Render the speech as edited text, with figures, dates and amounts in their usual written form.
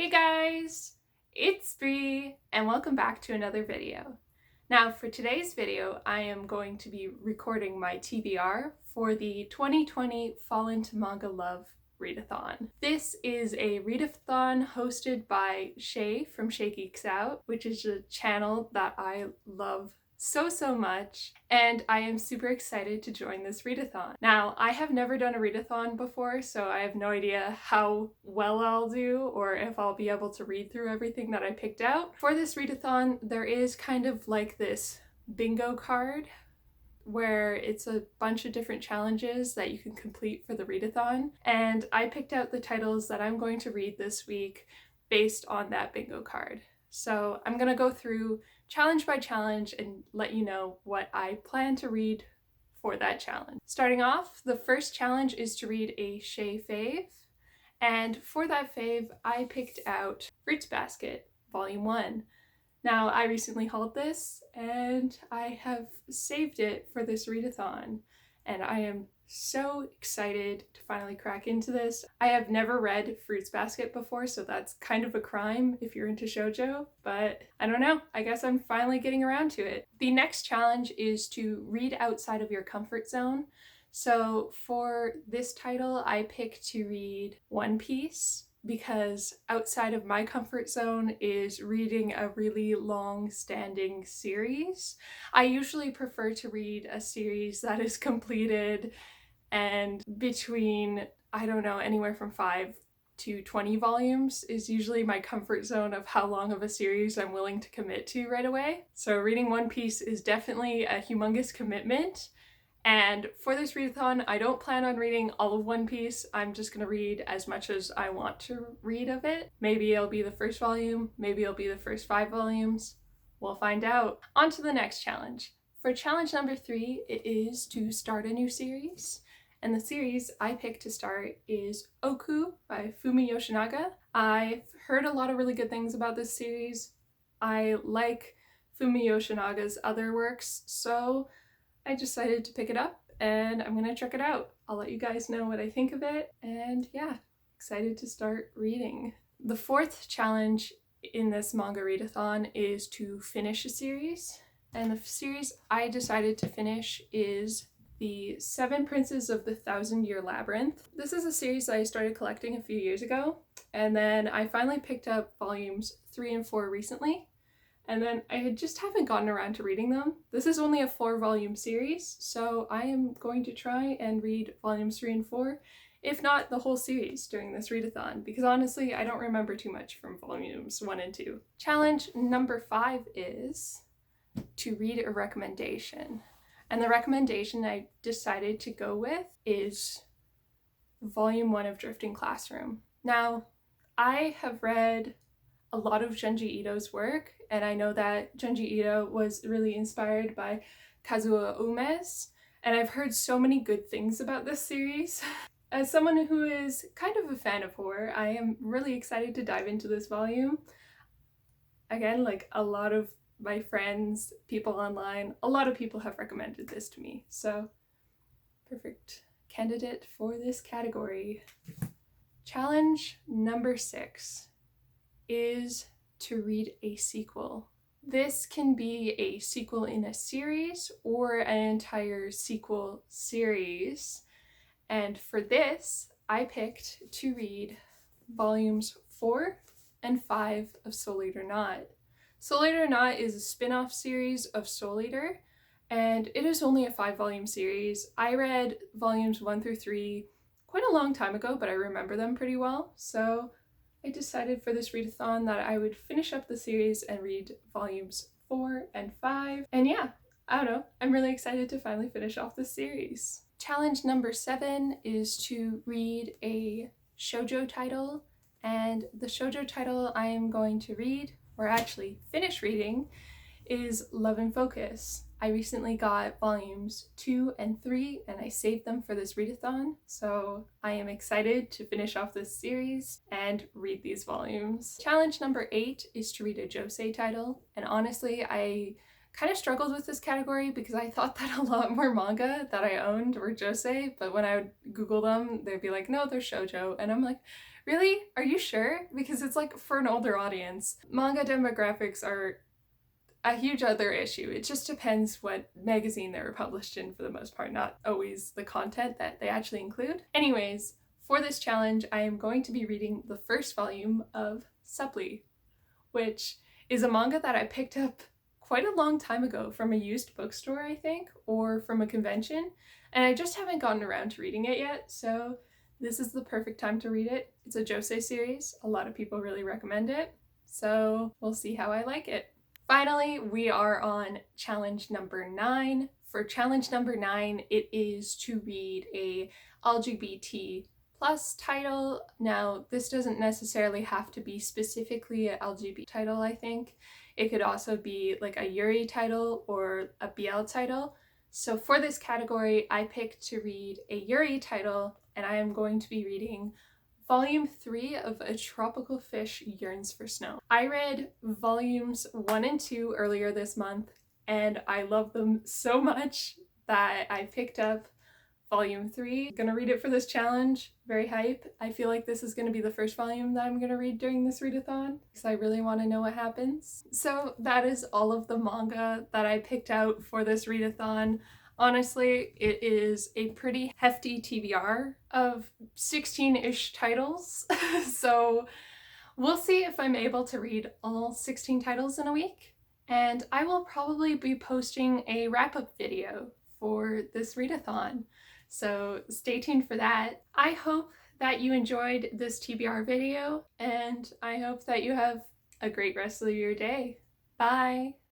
Hey guys, it's Bree and welcome back to another video. Now for today's video, I am going to be recording my TBR for the 2020 Fall Into Manga Love Readathon. This is a readathon hosted by Shae from Shaegeeksout, which is a channel that I love so much, and I am super excited to join this readathon. Now, I have never done a readathon before, so I have no idea how well I'll do or if I'll be able to read through everything that I picked out. For this readathon, there is kind of like this bingo card where it's a bunch of different challenges that you can complete for the readathon, and I picked out the titles that I'm going to read this week based on that bingo card. So I'm gonna go through challenge by challenge and let you know what I plan to read for that challenge. Starting off, the first challenge is to read a Shae fave, and for that fave, I picked out Fruits Basket, Volume 1. Now, I recently hauled this, and I have saved it for this readathon, and I am so excited to finally crack into this. I have never read Fruits Basket before, so that's kind of a crime if you're into Shojo, but I don't know, I guess I'm finally getting around to it. The next challenge is to read outside of your comfort zone. So for this title, I picked to read One Piece, because outside of my comfort zone is reading a really long-standing series. I usually prefer to read a series that is completed and between, I don't know, anywhere from 5 to 20 volumes is usually my comfort zone of how long of a series I'm willing to commit to right away. So reading One Piece is definitely a humongous commitment. And for this readathon, I don't plan on reading all of One Piece. I'm just gonna read as much as I want to read of it. Maybe it'll be the first volume, maybe it'll be the first 5 volumes. We'll find out. On to the next challenge. For challenge number 3, it is to start a new series. And the series I picked to start is Oku by Fumi Yoshinaga. I've heard a lot of really good things about this series. I like Fumi Yoshinaga's other works, so I decided to pick it up and I'm gonna check it out. I'll let you guys know what I think of it, and yeah, excited to start reading. The fourth challenge in this manga readathon is to finish a series, and the series I decided to finish is The Seven Princes of the Thousand Year Labyrinth. This is a series that I started collecting a few years ago, and then I finally picked up volumes 3 and 4 recently. And then I just haven't gotten around to reading them. This is only a 4-volume series, so I am going to try and read volumes 3 and 4, if not the whole series during this readathon, because honestly, I don't remember too much from volumes 1 and 2. Challenge number 5 is to read a recommendation. And the recommendation I decided to go with is volume 1 of Drifting Classroom. Now, I have read a lot of Junji Ito's work, and I know that Junji Ito was really inspired by Kazuo Ume's, and I've heard so many good things about this series. As someone who is kind of a fan of horror, I am really excited to dive into this volume. Again, like a lot of my friends, people online, a lot of people have recommended this to me, so perfect candidate for this category. Challenge number 6 is to read a sequel. This can be a sequel in a series or an entire sequel series. And for this, I picked to read volumes 4 and 5 of Soul Eater Not. Soul Eater Not is a spin-off series of Soul Eater, and it is only a 5-volume series. I read volumes 1 through 3 quite a long time ago, but I remember them pretty well, so I decided for this readathon that I would finish up the series and read volumes 4 and 5. And yeah, I don't know, I'm really excited to finally finish off this series. Challenge number 7 is to read a shoujo title, and the shoujo title I am going to read, or actually finish reading, is Love and Focus. I recently got volumes 2 and 3 and I saved them for this readathon, so I am excited to finish off this series and read these volumes. Challenge number 8 is to read a josei title, and honestly I kind of struggled with this category because I thought that a lot more manga that I owned were josei, but when I would Google them, they'd be like, no, they're shoujo, and I'm like, Really? Are you sure? Because it's like for an older audience. Manga demographics are a huge other issue. It just depends what magazine they were published in for the most part, not always the content that they actually include. Anyways, for this challenge, I am going to be reading the first volume of Supply, which is a manga that I picked up quite a long time ago from a used bookstore, I think, or from a convention, and I just haven't gotten around to reading it yet, so this is the perfect time to read it. It's a josei series. A lot of people really recommend it, so we'll see how I like it. Finally, we are on challenge number 9. For challenge number 9, it is to read a LGBT plus title. Now, this doesn't necessarily have to be specifically an LGBT title, I think. It could also be like a Yuri title or a BL title. So for this category, I picked to read a Yuri title, and I am going to be reading Volume 3 of A Tropical Fish Yearns for Snow. I read volumes 1 and 2 earlier this month, and I love them so much that I picked up Volume 3. I'm gonna read it for this challenge. Very hype. I feel like this is gonna be the first volume that I'm gonna read during this readathon because I really want to know what happens. So that is all of the manga that I picked out for this readathon. Honestly, it is a pretty hefty TBR of 16-ish titles, so we'll see if I'm able to read all 16 titles in a week, and I will probably be posting a wrap-up video for this readathon, so stay tuned for that. I hope that you enjoyed this TBR video, and I hope that you have a great rest of your day. Bye!